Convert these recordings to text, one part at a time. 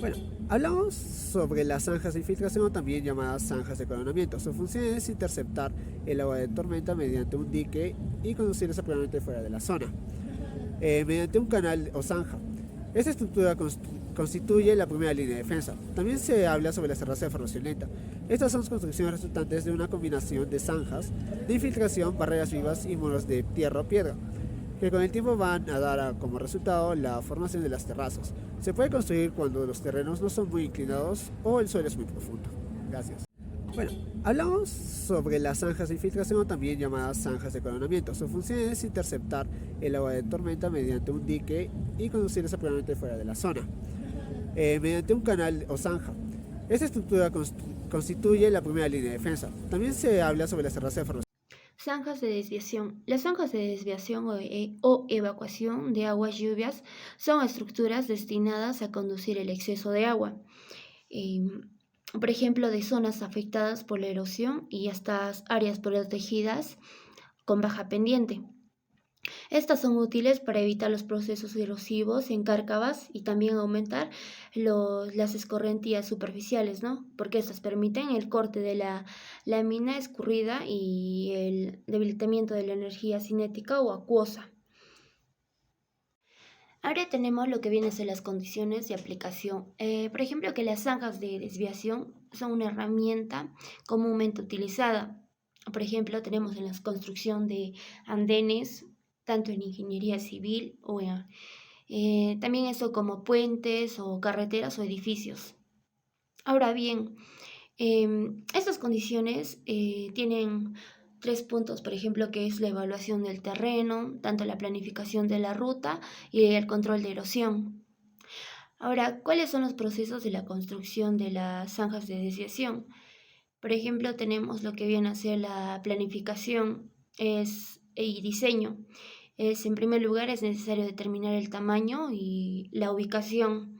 Bueno, hablamos sobre las zanjas de infiltración, o también llamadas zanjas de coronamiento. Su función es interceptar el agua de tormenta mediante un dique y conducirla rápidamente fuera de la zona, mediante un canal o zanja. Esta estructura constituye la primera línea de defensa. También se habla sobre las terrazas de formación lenta. Estas son construcciones resultantes de una combinación de zanjas de infiltración, barreras vivas y muros de tierra o piedra, que con el tiempo van a dar como resultado la formación de las terrazas. Se puede construir cuando los terrenos no son muy inclinados o el suelo es muy profundo. Gracias. Bueno, hablamos sobre las zanjas de infiltración, o también llamadas zanjas de coronamiento. Su función es interceptar el agua de tormenta mediante un dique y conducirla rápidamente fuera de la zona, mediante un canal o zanja. Esta estructura constituye la primera línea de defensa. También se habla sobre las terrazas de formación. Zanjas de desviación. Las zanjas de desviación o evacuación de aguas lluvias son estructuras destinadas a conducir el exceso de agua, eh, por ejemplo, de zonas afectadas por la erosión y hasta áreas protegidas con baja pendiente. Estas son útiles para evitar los procesos erosivos en cárcavas y también aumentar las escorrentías superficiales, ¿no? Porque estas permiten el corte de la lámina escurrida y el debilitamiento de la energía cinética o acuosa. Ahora tenemos lo que vienen a ser las condiciones de aplicación. Por ejemplo, que las zanjas de desviación son una herramienta comúnmente utilizada. Por ejemplo, tenemos en la construcción de andenes, tanto en ingeniería civil o también eso como puentes o carreteras o edificios. Ahora bien, estas condiciones tienen 3 puntos, por ejemplo, que es la evaluación del terreno, tanto la planificación de la ruta y el control de erosión. Ahora, ¿cuáles son los procesos de la construcción de las zanjas de desviación? Por ejemplo, tenemos lo que viene a ser la planificación y diseño. En primer lugar, es necesario determinar el tamaño y la ubicación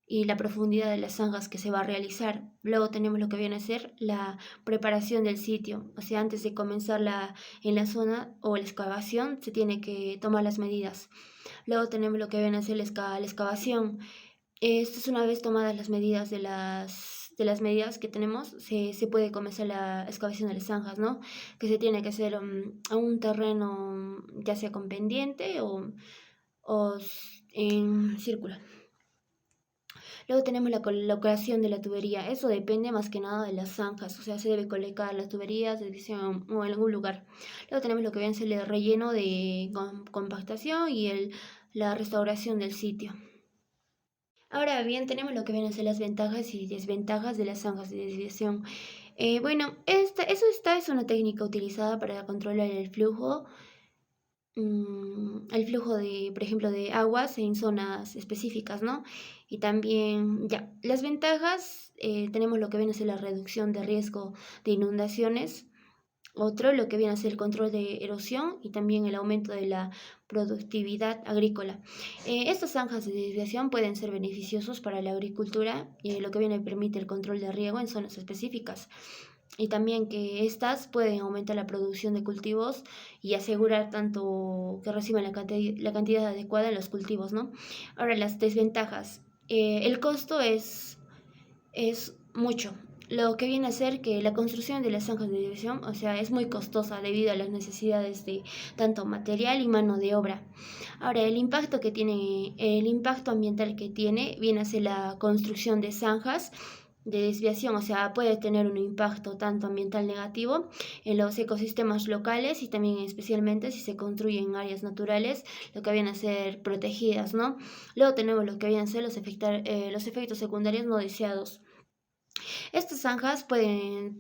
y la profundidad de las zanjas que se va a realizar. Luego tenemos lo que viene a ser la preparación del sitio. O sea, antes de comenzar en la zona o la excavación, se tiene que tomar las medidas. Luego tenemos lo que viene a ser la excavación. Esto es una vez tomadas las medidas de las medidas que tenemos, se puede comenzar la excavación de las zanjas, ¿no? Que se tiene que hacer a un terreno ya sea con pendiente o en círculo. Luego tenemos la colocación de la tubería. Eso depende más que nada de las zanjas. O sea, se debe colocar las tuberías o en algún lugar. Luego tenemos lo que viene a ser el relleno de compactación y la restauración del sitio. Ahora bien, tenemos lo que vienen a ser las ventajas y desventajas de las zanjas de desviación. Bueno, esta es una técnica utilizada para controlar el flujo de, por ejemplo, de aguas en zonas específicas, ¿no? Y también, ya, las ventajas, tenemos lo que viene a ser la reducción de riesgo de inundaciones, otro lo que viene a ser el control de erosión y también el aumento de la productividad agrícola. Estas zanjas de desviación pueden ser beneficiosos para la agricultura y lo que viene permite el control de riego en zonas específicas y también que estas pueden aumentar la producción de cultivos y asegurar tanto que reciban la cantidad adecuada en los cultivos, ¿no? Ahora, las desventajas. El costo es mucho. Lo que viene a ser que la construcción de las zanjas de división, o sea, es muy costosa debido a las necesidades de tanto material y mano de obra. Ahora, el impacto ambiental que tiene viene a ser la construcción de zanjas de desviación, o sea, puede tener un impacto tanto ambiental negativo en los ecosistemas locales y también especialmente si se construyen en áreas naturales, lo que vienen a ser protegidas, ¿no? Luego tenemos lo que vienen a ser los efectos secundarios no deseados. Estas zanjas pueden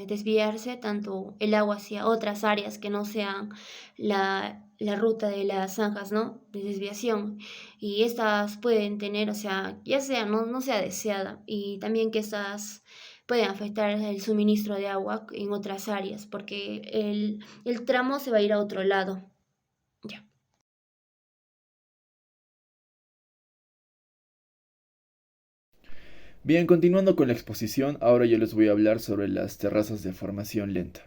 desviarse tanto el agua hacia otras áreas que no sean la ruta de las zanjas, ¿no? De desviación. Y estas pueden tener, o sea, ya sea, no sea deseada. Y también que estas pueden afectar el suministro de agua en otras áreas, porque el tramo se va a ir a otro lado. Ya. Bien, continuando con la exposición, ahora yo les voy a hablar sobre las terrazas de formación lenta.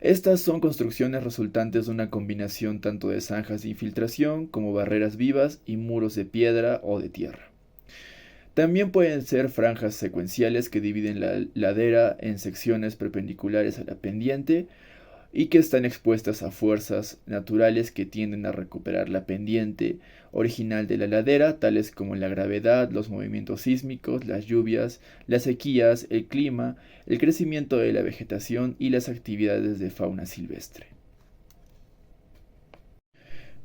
Estas son construcciones resultantes de una combinación tanto de zanjas de infiltración como barreras vivas y muros de piedra o de tierra. También pueden ser franjas secuenciales que dividen la ladera en secciones perpendiculares a la pendiente y que están expuestas a fuerzas naturales que tienden a recuperar la pendiente original de la ladera, tales como la gravedad, los movimientos sísmicos, las lluvias, las sequías, el clima, el crecimiento de la vegetación y las actividades de fauna silvestre.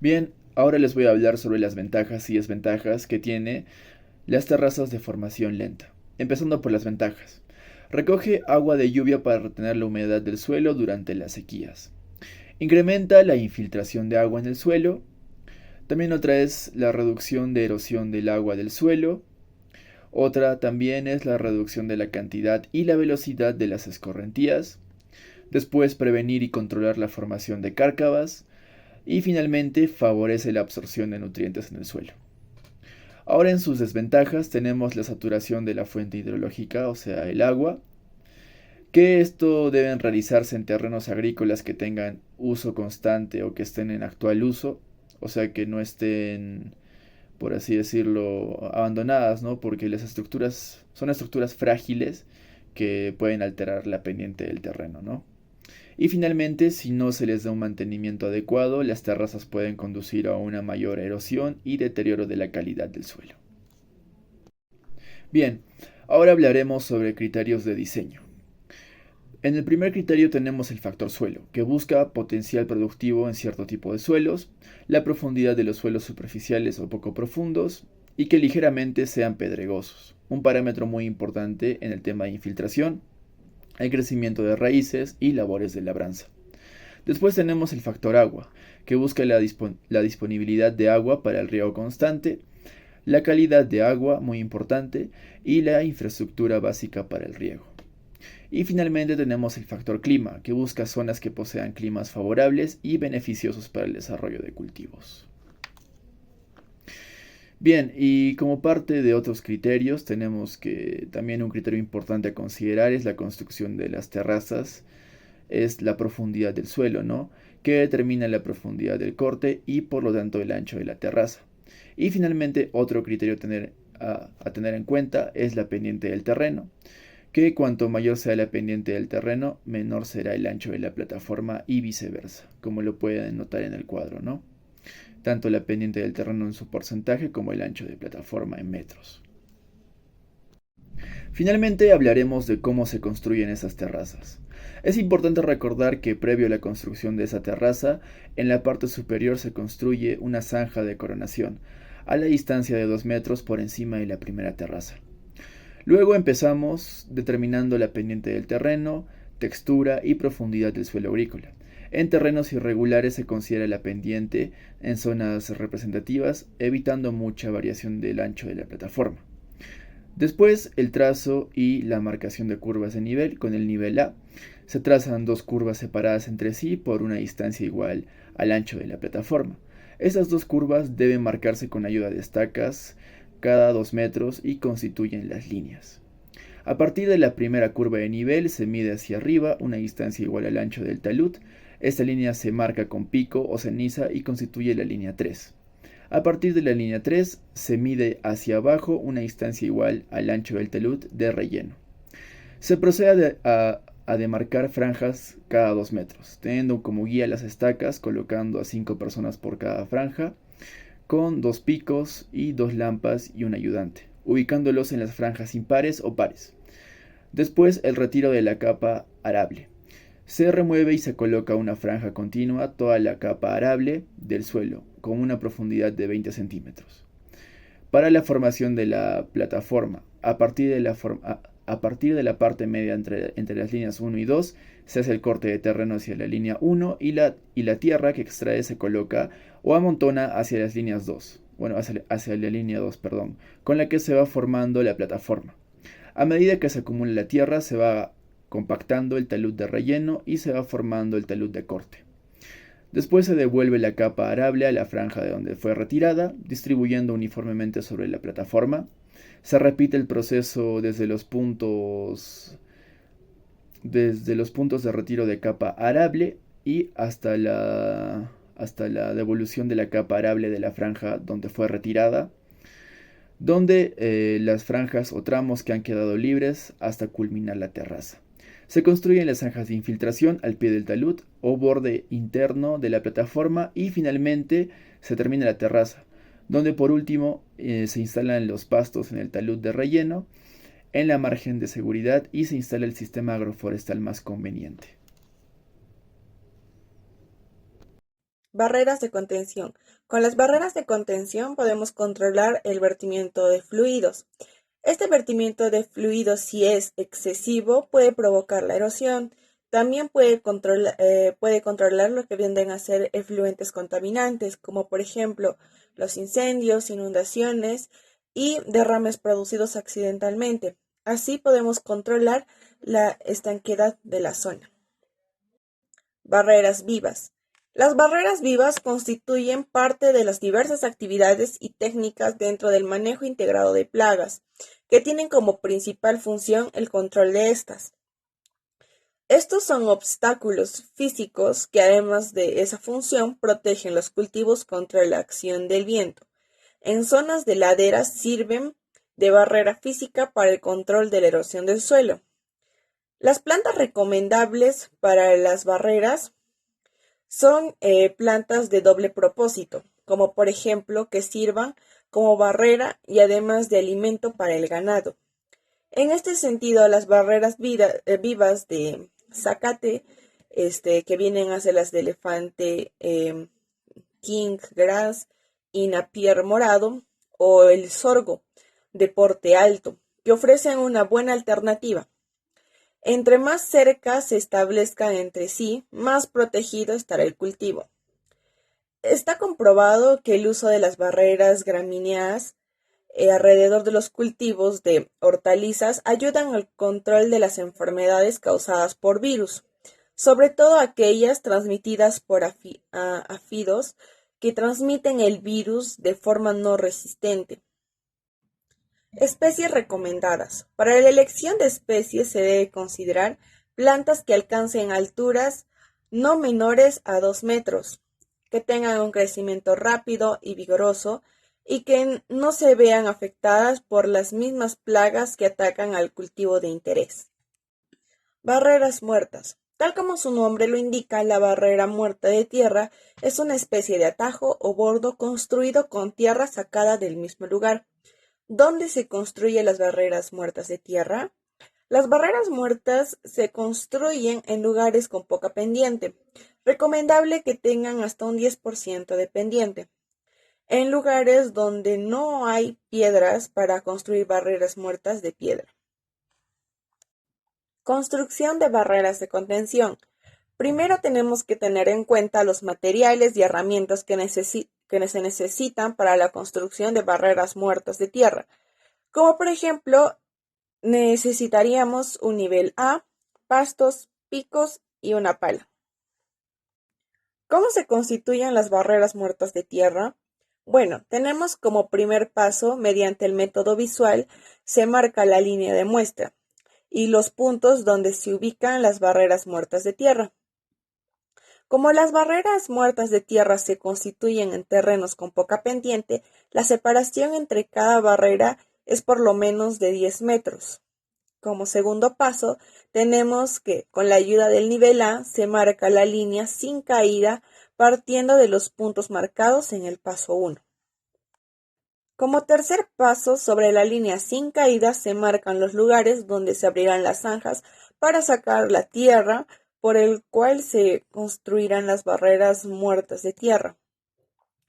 Bien, ahora les voy a hablar sobre las ventajas y desventajas que tiene las terrazas de formación lenta. Empezando por las ventajas. Recoge agua de lluvia para retener la humedad del suelo durante las sequías. Incrementa la infiltración de agua en el suelo. También otra es la reducción de erosión del agua del suelo. Otra también es la reducción de la cantidad y la velocidad de las escorrentías. Después, prevenir y controlar la formación de cárcavas. Y finalmente, favorece la absorción de nutrientes en el suelo. Ahora en sus desventajas tenemos la saturación de la fuente hidrológica, o sea, el agua, que esto deben realizarse en terrenos agrícolas que tengan uso constante o que estén en actual uso, o sea, que no estén, por así decirlo, abandonadas, ¿no? Porque las estructuras son estructuras frágiles que pueden alterar la pendiente del terreno, ¿no? Y finalmente, si no se les da un mantenimiento adecuado, las terrazas pueden conducir a una mayor erosión y deterioro de la calidad del suelo. Bien, ahora hablaremos sobre criterios de diseño. En el primer criterio tenemos el factor suelo, que busca potencial productivo en cierto tipo de suelos, la profundidad de los suelos superficiales o poco profundos, y que ligeramente sean pedregosos, un parámetro muy importante en el tema de infiltración, el crecimiento de raíces y labores de labranza. Después tenemos el factor agua, que busca la disponibilidad de agua para el riego constante, la calidad de agua, muy importante, y la infraestructura básica para el riego. Y finalmente tenemos el factor clima, que busca zonas que posean climas favorables y beneficiosos para el desarrollo de cultivos. Bien, y como parte de otros criterios, tenemos que también un criterio importante a considerar es la construcción de las terrazas, es la profundidad del suelo, ¿no? Que determina la profundidad del corte y por lo tanto el ancho de la terraza. Y finalmente otro criterio a tener en cuenta es la pendiente del terreno, que cuanto mayor sea la pendiente del terreno, menor será el ancho de la plataforma y viceversa, como lo pueden notar en el cuadro, ¿no? Tanto la pendiente del terreno en su porcentaje como el ancho de plataforma en metros. Finalmente hablaremos de cómo se construyen esas terrazas. Es importante recordar que previo a la construcción de esa terraza, en la parte superior se construye una zanja de coronación, a la distancia de 2 metros por encima de la primera terraza. Luego empezamos determinando la pendiente del terreno, textura y profundidad del suelo agrícola. En terrenos irregulares se considera la pendiente en zonas representativas, evitando mucha variación del ancho de la plataforma. Después, el trazo y la marcación de curvas de nivel con el nivel A. Se trazan dos curvas separadas entre sí por una distancia igual al ancho de la plataforma. Estas dos curvas deben marcarse con ayuda de estacas cada 2 metros y constituyen las líneas. A partir de la primera curva de nivel se mide hacia arriba una distancia igual al ancho del talud. Esta línea se marca con pico o ceniza y constituye la línea 3. A partir de la línea 3 se mide hacia abajo una distancia igual al ancho del talud de relleno. Se procede a demarcar franjas cada 2 metros, teniendo como guía las estacas, colocando a 5 personas por cada franja, con 2 picos y 2 lampas y un ayudante, ubicándolos en las franjas impares o pares. Después el retiro de la capa arable. Se remueve y se coloca una franja continua toda la capa arable del suelo, con una profundidad de 20 centímetros. Para la formación de la plataforma, a partir de la parte media entre las líneas 1 y 2, se hace el corte de terreno hacia la línea 1 y la tierra que extrae se coloca o amontona hacia las líneas 2, hacia la línea 2, con la que se va formando la plataforma. A medida que se acumula la tierra, se va compactando el talud de relleno y se va formando el talud de corte. Después se devuelve la capa arable a la franja de donde fue retirada, distribuyendo uniformemente sobre la plataforma. Se repite el proceso desde los puntos de retiro de capa arable y hasta la devolución de la capa arable de la franja donde fue retirada. donde las franjas o tramos que han quedado libres hasta culminar la terraza. Se construyen las zanjas de infiltración al pie del talud o borde interno de la plataforma y finalmente se termina la terraza, donde por último se instalan los pastos en el talud de relleno, en la margen de seguridad y se instala el sistema agroforestal más conveniente. Barreras de contención. Con las barreras de contención podemos controlar el vertimiento de fluidos. Este vertimiento de fluidos, si es excesivo, puede provocar la erosión. También puede controlar lo que vienen a ser efluentes contaminantes, como por ejemplo los incendios, inundaciones y derrames producidos accidentalmente. Así podemos controlar la estanqueidad de la zona. Barreras vivas. Las barreras vivas constituyen parte de las diversas actividades y técnicas dentro del manejo integrado de plagas, que tienen como principal función el control de estas. Estos son obstáculos físicos que, además de esa función, protegen los cultivos contra la acción del viento. En zonas de laderas sirven de barrera física para el control de la erosión del suelo. Las plantas recomendables para las barreras son plantas de doble propósito, como por ejemplo que sirvan como barrera y además de alimento para el ganado. En este sentido, las barreras vivas de zacate, que vienen a ser las de elefante, king grass y napier morado, o el sorgo de porte alto, que ofrecen una buena alternativa. Entre más cerca se establezcan entre sí, más protegido estará el cultivo. Está comprobado que el uso de las barreras gramíneas alrededor de los cultivos de hortalizas ayudan al control de las enfermedades causadas por virus, sobre todo aquellas transmitidas por áfidos que transmiten el virus de forma no resistente. Especies recomendadas. Para la elección de especies se debe considerar plantas que alcancen alturas no menores a 2 metros, que tengan un crecimiento rápido y vigoroso y que no se vean afectadas por las mismas plagas que atacan al cultivo de interés. Barreras muertas. Tal como su nombre lo indica, la barrera muerta de tierra es una especie de atajo o bordo construido con tierra sacada del mismo lugar. ¿Dónde se construyen las barreras muertas de tierra? Las barreras muertas se construyen en lugares con poca pendiente. Recomendable que tengan hasta un 10% de pendiente. En lugares donde no hay piedras para construir barreras muertas de piedra. Construcción de barreras de contención. Primero tenemos que tener en cuenta los materiales y herramientas que se necesitan para la construcción de barreras muertas de tierra. Como por ejemplo, necesitaríamos un nivel A, pastos, picos y una pala. ¿Cómo se constituyen las barreras muertas de tierra? Bueno, tenemos como primer paso, mediante el método visual, se marca la línea de muestra y los puntos donde se ubican las barreras muertas de tierra. Como las barreras muertas de tierra se constituyen en terrenos con poca pendiente, la separación entre cada barrera es por lo menos de 10 metros. Como segundo paso, tenemos que, con la ayuda del nivel A, se marca la línea sin caída partiendo de los puntos marcados en el paso 1. Como tercer paso, sobre la línea sin caída se marcan los lugares donde se abrirán las zanjas para sacar la tierra por el cual se construirán las barreras muertas de tierra.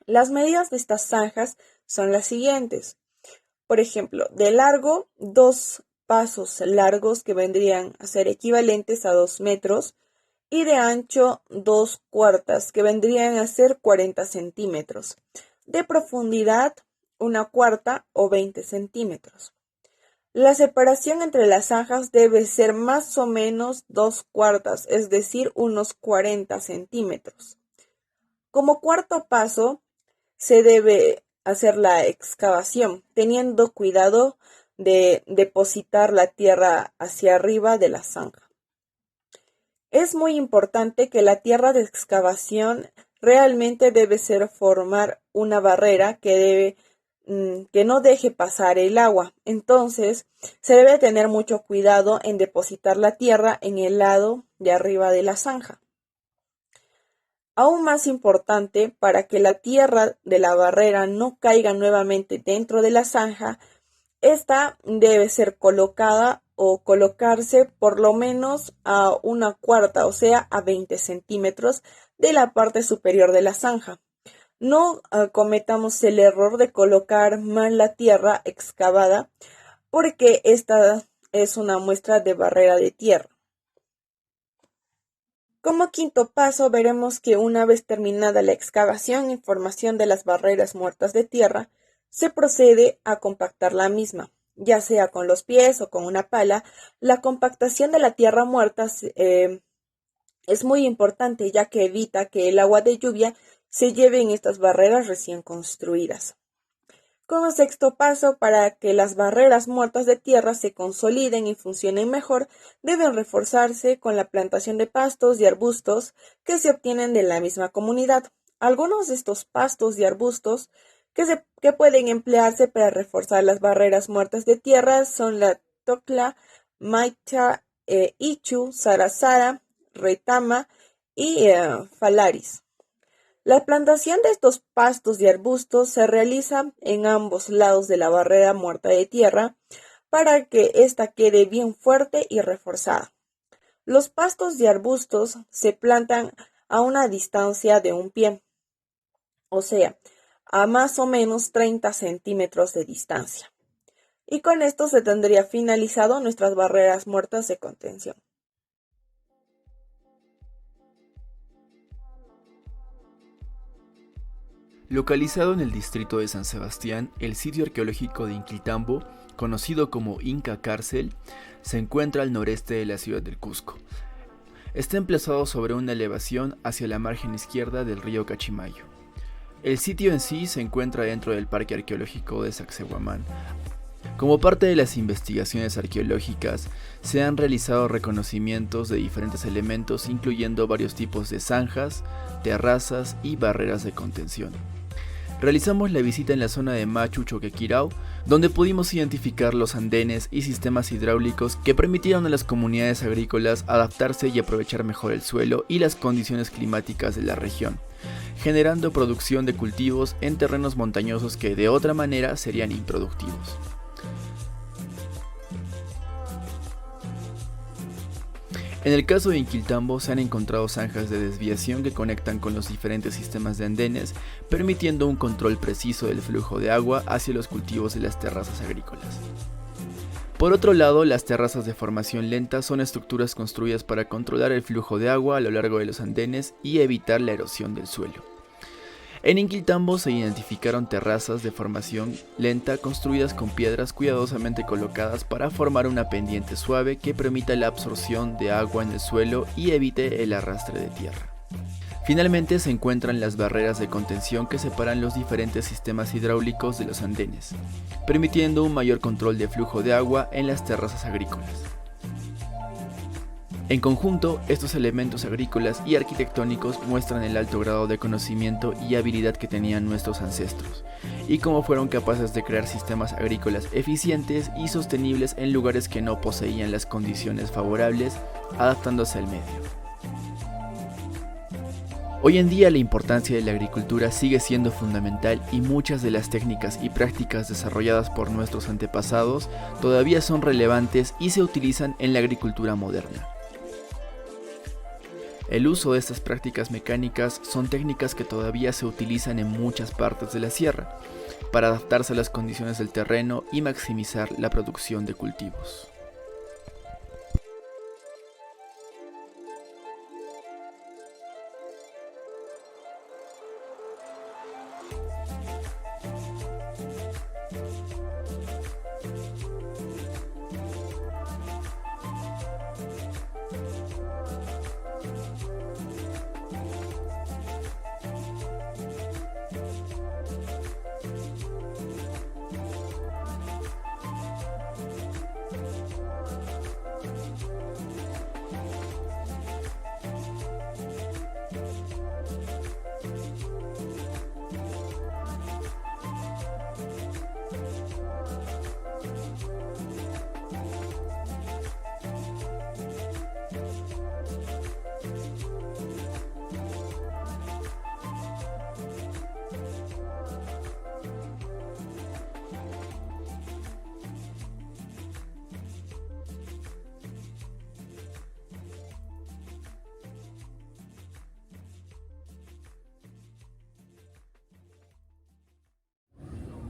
Las medidas de estas zanjas son las siguientes. Por ejemplo, de largo, 2 pasos largos que vendrían a ser equivalentes a 2 metros y de ancho 2 cuartas que vendrían a ser 40 centímetros. De profundidad, 1 cuarta o 20 centímetros. La separación entre las zanjas debe ser más o menos 2 cuartas, es decir, unos 40 centímetros. Como cuarto paso, se debe hacer la excavación, teniendo cuidado de depositar la tierra hacia arriba de la zanja. Es muy importante que la tierra de excavación realmente debe formar una barrera que debe que no deje pasar el agua. Entonces, se debe tener mucho cuidado en depositar la tierra en el lado de arriba de la zanja. Aún más importante, para que la tierra de la barrera no caiga nuevamente dentro de la zanja, esta debe ser colocada o colocarse por lo menos a 1/4, o sea, a 20 centímetros de la parte superior de la zanja. No cometamos el error de colocar mal la tierra excavada, porque esta es una muestra de barrera de tierra. Como quinto paso, veremos que una vez terminada la excavación y formación de las barreras muertas de tierra, se procede a compactar la misma, ya sea con los pies o con una pala. La compactación de la tierra muerta es muy importante, ya que evita que el agua de lluvia se lleve en estas barreras recién construidas. Como sexto paso, para que las barreras muertas de tierra se consoliden y funcionen mejor, deben reforzarse con la plantación de pastos y arbustos que se obtienen de la misma comunidad. Algunos de estos pastos y arbustos que pueden emplearse para reforzar las barreras muertas de tierra son la tocla, maita, ichu, sarasara, retama y falaris. La plantación de estos pastos y arbustos se realiza en ambos lados de la barrera muerta de tierra para que ésta quede bien fuerte y reforzada. Los pastos y arbustos se plantan a una distancia de 1 pie, o sea, a más o menos 30 centímetros de distancia. Y con esto se tendría finalizado nuestras barreras muertas de contención. Localizado en el distrito de San Sebastián, el sitio arqueológico de Inquiltambo, conocido como Inca Cárcel, se encuentra al noreste de la ciudad del Cusco. Está emplazado sobre una elevación hacia la margen izquierda del río Cachimayo. El sitio en sí se encuentra dentro del Parque Arqueológico de Sacsayhuamán. Como parte de las investigaciones arqueológicas, se han realizado reconocimientos de diferentes elementos, incluyendo varios tipos de zanjas, terrazas y barreras de contención. Realizamos la visita en la zona de Machu Choquequirao, donde pudimos identificar los andenes y sistemas hidráulicos que permitieron a las comunidades agrícolas adaptarse y aprovechar mejor el suelo y las condiciones climáticas de la región, generando producción de cultivos en terrenos montañosos que de otra manera serían improductivos. En el caso de Inquiltambo se han encontrado zanjas de desviación que conectan con los diferentes sistemas de andenes, permitiendo un control preciso del flujo de agua hacia los cultivos de las terrazas agrícolas. Por otro lado, las terrazas de formación lenta son estructuras construidas para controlar el flujo de agua a lo largo de los andenes y evitar la erosión del suelo. En Inquiltambo se identificaron terrazas de formación lenta construidas con piedras cuidadosamente colocadas para formar una pendiente suave que permita la absorción de agua en el suelo y evite el arrastre de tierra. Finalmente se encuentran las barreras de contención que separan los diferentes sistemas hidráulicos de los andenes, permitiendo un mayor control de flujo de agua en las terrazas agrícolas. En conjunto, estos elementos agrícolas y arquitectónicos muestran el alto grado de conocimiento y habilidad que tenían nuestros ancestros, y cómo fueron capaces de crear sistemas agrícolas eficientes y sostenibles en lugares que no poseían las condiciones favorables, adaptándose al medio. Hoy en día la importancia de la agricultura sigue siendo fundamental y muchas de las técnicas y prácticas desarrolladas por nuestros antepasados todavía son relevantes y se utilizan en la agricultura moderna. El uso de estas prácticas mecánicas son técnicas que todavía se utilizan en muchas partes de la sierra, para adaptarse a las condiciones del terreno y maximizar la producción de cultivos.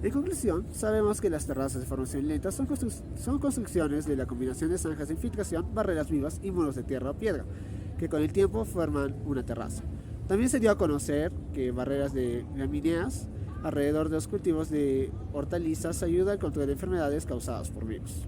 En conclusión, sabemos que las terrazas de formación lenta son construcciones de la combinación de zanjas de infiltración, barreras vivas y muros de tierra o piedra, que con el tiempo forman una terraza. También se dio a conocer que barreras de gramíneas alrededor de los cultivos de hortalizas ayudan al control de enfermedades causadas por virus.